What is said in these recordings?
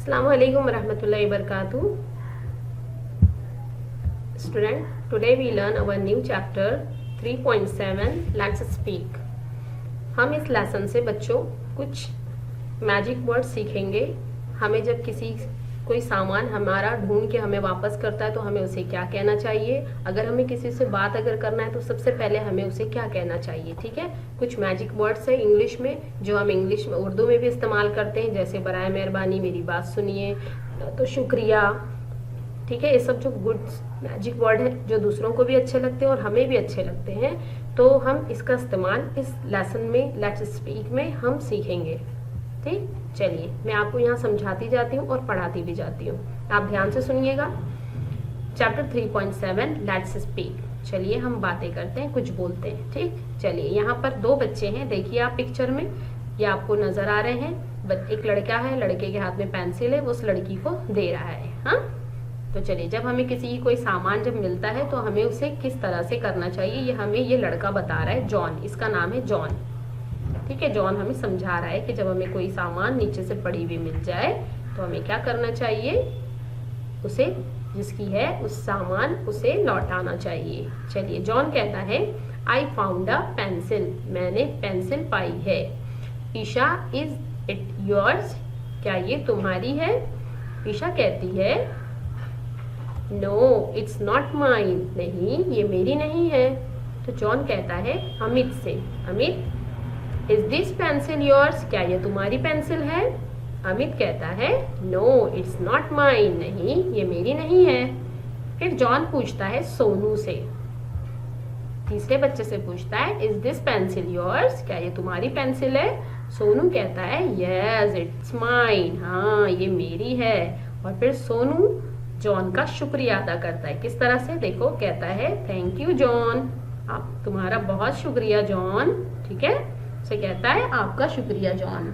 Assalamu alaikum warahmatullahi wabarakatuh. Student, today we learn our new chapter 3.7 Let's Speak. हम इस lesson से बच्चों कुछ मैजिक वर्ड सीखेंगे। हमें जब कोई सामान हमारा ढूंढ के हमें वापस करता है तो हमें उसे क्या कहना चाहिए, अगर हमें किसी से बात अगर करना है तो सबसे पहले हमें उसे क्या कहना चाहिए। ठीक है, कुछ मैजिक वर्ड्स है इंग्लिश में जो हम इंग्लिश में उर्दू में भी इस्तेमाल करते हैं, जैसे बराए मेहरबानी, मेरी बात सुनिए, तो शुक्रिया। ठीक है, ये सब जो गुड मैजिक वर्ड है जो दूसरों को भी अच्छे लगते हैं और हमें भी अच्छे लगते हैं, तो हम इसका इस्तेमाल इस लेसन में लेट्स स्पीक में हम सीखेंगे। ठीक, चलिए मैं आपको यहाँ समझाती जाती हूँ और पढ़ाती भी जाती हूँ, आप ध्यान से सुनिएगा। Chapter 3.7 let's speak. चलिए हम बातें करते हैं, कुछ बोलते हैं। ठीक, चलिए यहाँ पर दो बच्चे हैं, देखिए आप पिक्चर में, ये आपको नजर आ रहे हैं। एक लड़का है, लड़के के हाथ में पेंसिल है, वो उस लड़की को दे रहा है। हाँ, तो चलिए जब हमें किसी की कोई सामान जब मिलता है तो हमें उसे किस तरह से करना चाहिए, ये हमें ये लड़का बता रहा है, जॉन, इसका नाम है जॉन। ठीक है, जॉन हमें समझा रहा है कि जब हमें कोई सामान नीचे से पड़ी हुई मिल जाए तो हमें क्या करना चाहिए, उसे जिसकी है उस सामान उसे लौटाना चाहिए। चलिए जॉन कहता है आई फाउंड अ पेंसिल, मैंने पेंसिल पाई है। ईशा इज इट योर्स, क्या ये तुम्हारी है। ईशा कहती है नो इट्स नॉट माइन, नहीं ये मेरी नहीं है। तो जॉन कहता है अमित से, Amit is this pencil yours, क्या ये तुम्हारी पेंसिल है। अमित कहता है नो इट्स नॉट माइन, नहीं ये मेरी नहीं है। फिर जॉन पूछता है सोनू से, तीसरे बच्चे से पूछता है इज दिस पेंसिल योर्स, क्या ये तुम्हारी पेंसिल है। सोनू कहता है यस इट्स माइन, हाँ ये मेरी है। और फिर सोनू जॉन का शुक्रिया अदा करता है, किस तरह से, देखो कहता है थैंक यू जॉन, आप तुम्हारा बहुत शुक्रिया जॉन। ठीक है, उसे कहता है आपका शुक्रिया जॉन।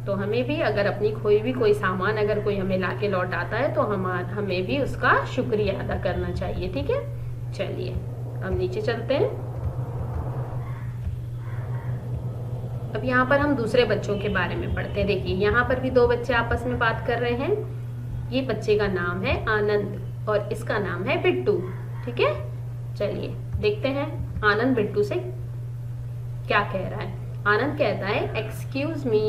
तो हमें भी अगर अपनी खोई भी कोई सामान अगर कोई हमें लाके लौटाता है तो हमें भी उसका शुक्रिया अदा करना चाहिए। ठीक है, चलिए अब नीचे चलते हैं। अब यहाँ पर हम दूसरे बच्चों के बारे में पढ़ते हैं। देखिए यहाँ पर भी दो बच्चे आपस में बात कर रहे हैं। ये बच्चे का नाम है आनंद और इसका नाम है बिट्टू। ठीक है, चलिए देखते हैं आनंद बिट्टू से क्या कह रहा है। आनंद कहता है एक्सक्यूज मी,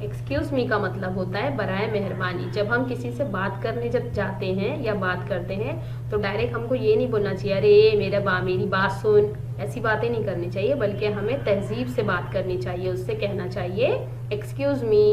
एक्सक्यूज मी का मतलब होता है बराए मेहरबानी। जब हम किसी से बात करने जब जाते हैं या बात करते हैं तो डायरेक्ट हमको ये नहीं बोलना चाहिए अरे मेरी बात सुन, ऐसी बातें नहीं करनी चाहिए, बल्कि हमें तहजीब से बात करनी चाहिए। उससे कहना चाहिए excuse me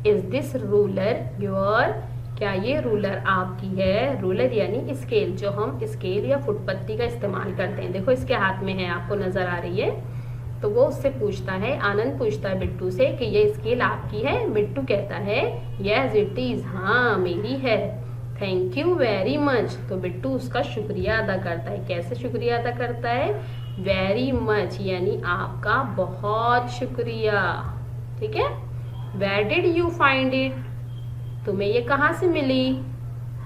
is this ruler your, क्या ये रूलर आपकी है। रूलर यानी स्केल, जो हम स्केल या फुटपत्ती का इस्तेमाल करते हैं। देखो इसके हाथ में है, आपको नजर आ रही है। तो वो उससे पूछता है, आनंद पूछता है बिट्टू से कि ये स्केल आपकी है। बिट्टू कहता है यस इट इज, हाँ मेरी है। थैंक यू वेरी मच, तो बिट्टू उसका शुक्रिया अदा करता है। कैसे शुक्रिया अदा करता है, वेरी मच यानी आपका बहुत शुक्रिया। ठीक है, where did you find it, तुम्हें ये कहाँ से मिली।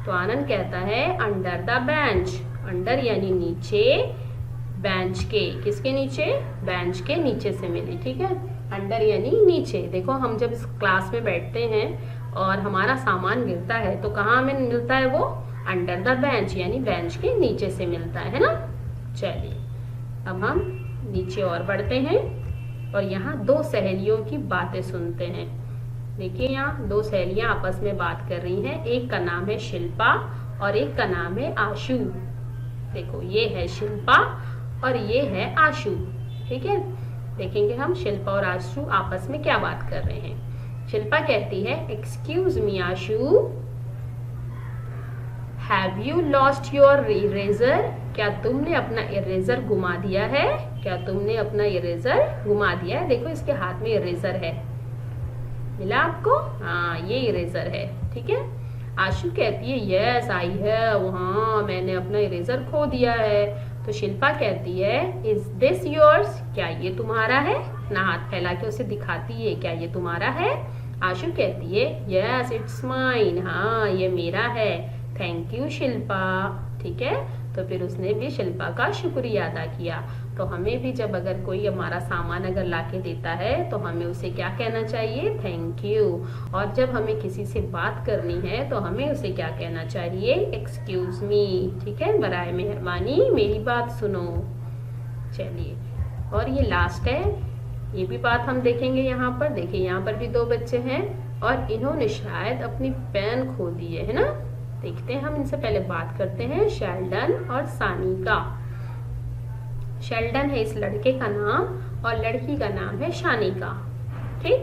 तो आनंद कहता है अंडर द बेंच, अंडर यानी नीचे, बेंच के, किसके नीचे, बेंच के नीचे से मिली। ठीक है, अंडर यानी नीचे। देखो हम जब इस क्लास में बैठते हैं और हमारा सामान गिरता है तो कहाँ हमें मिलता है, वो अंडर द बेंच यानी बेंच के नीचे से मिलता है ना। चलिए अब हम नीचे और बढ़ते हैं और यहाँ दो सहेलियों की बातें सुनते हैं। देखिए यहाँ दो सहेलियां आपस में बात कर रही हैं, एक का नाम है शिल्पा और एक का नाम है आशु। देखो ये है शिल्पा और ये है आशु। ठीक है, देखेंगे हम शिल्पा और आशु आपस में क्या बात कर रहे हैं। शिल्पा कहती है excuse me Ashu, have you lost your eraser, क्या तुमने अपना इरेजर गुमा दिया है, क्या तुमने अपना इरेजर गुमा दिया है। देखो इसके हाथ में इरेजर है, मिला आपको, हाँ ये इरेजर है। ठीक है, आशु कहती है यस आई है, हाँ मैंने अपना इरेजर खो दिया है। तो शिल्पा कहती है इज दिस योर्स, क्या ये तुम्हारा है, अपना हाथ फैला के उसे दिखाती है क्या ये तुम्हारा है। आशु कहती है यस इट्स माइन, हाँ ये मेरा है। Thank you Shilpa. ठीक है, तो फिर उसने भी शिल्पा का शुक्रिया अदा किया। तो हमें भी जब अगर कोई हमारा सामान अगर लाके देता है तो हमें उसे क्या कहना चाहिए, थैंक यू। और जब हमें किसी से बात करनी है तो हमें उसे क्या कहना चाहिए, एक्सक्यूज मी। ठीक है, बराए मेहरबानी मेरी बात सुनो। चलिए, और ये लास्ट है, ये भी बात हम देखेंगे यहाँ पर। देखिए यहाँ पर भी दो बच्चे हैं और इन्होंने शायद अपनी पेन खो दी है ना। देखते हैं, हम इनसे पहले बात करते हैं शेल्डन और सानिका। शेल्डन है इस लड़के का नाम और लड़की का नाम है शानिका। ठीक,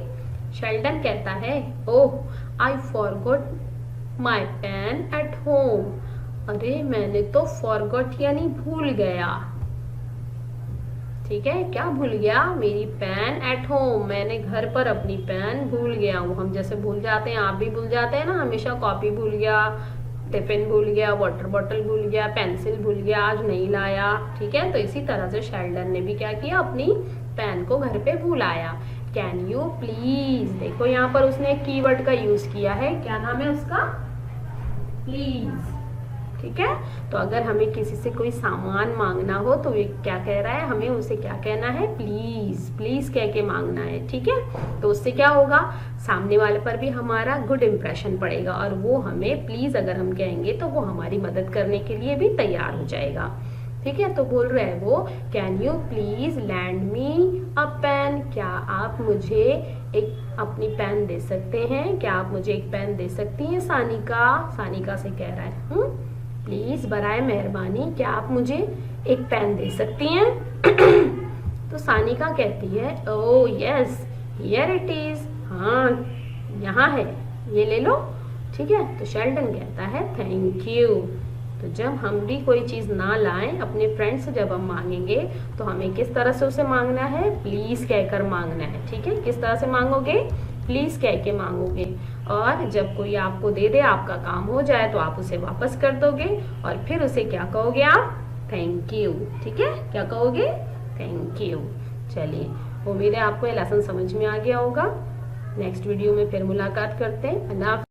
शेल्डन कहता है, oh I forgot my pen at home. अरे मैंने तो फॉरगॉट यानी भूल गया। ठीक है, क्या भूल गया, मेरी पेन एट होम, मैंने घर पर अपनी पेन भूल गया हूँ। हम जैसे भूल जाते हैं, आप भी भूल जाते हैं ना हमेशा, कॉपी भूल गया, टिफिन भूल गया, वाटर बॉटल भूल गया, पेंसिल भूल गया, आज नहीं लाया। ठीक है, तो इसी तरह से शेल्डन ने भी क्या किया, अपनी पेन को घर पे भूल आया। कैन यू प्लीज, देखो यहाँ पर उसने एक कीवर्ड का यूज किया है, क्या नाम है उसका, प्लीज। ठीक है, तो अगर हमें किसी से कोई सामान मांगना हो तो ये क्या कह रहा है, हमें उसे क्या कहना है, प्लीज, प्लीज कह के मांगना है। ठीक है, तो उससे क्या होगा, सामने वाले पर भी हमारा गुड इम्प्रेशन पड़ेगा और वो हमें प्लीज अगर हम कहेंगे तो वो हमारी मदद करने के लिए भी तैयार हो जाएगा। ठीक है, तो बोल रहा है वो, can you please land me a pen, क्या आप मुझे एक अपनी पेन दे सकते हैं, क्या आप मुझे एक पेन दे सकती हैं। सानिका, सानिका से कह रहा है, प्लीज बराए मेहरबानी क्या आप मुझे एक पेन दे सकती हैं। तो सानिका कहती है, oh yes here it is, हाँ यहाँ है, ये ले लो। ठीक है, तो शेल्डन कहता है थैंक यू। तो जब हम भी कोई चीज़ ना लाएं, अपने फ्रेंड से जब हम मांगेंगे तो हमें किस तरह से उसे मांगना है, प्लीज कहकर मांगना है। ठीक है, किस तरह से मांगोगे, प्लीज कह के मांगोगे। और जब कोई आपको दे दे, आपका काम हो जाए तो आप उसे वापस कर दोगे और फिर उसे क्या कहोगे आप, थैंक यू। ठीक है, क्या कहोगे, थैंक यू। चलिए, उम्मीद है आपको ये लेसन समझ में आ गया होगा। नेक्स्ट वीडियो में फिर मुलाकात करते हैं। अल्लाह।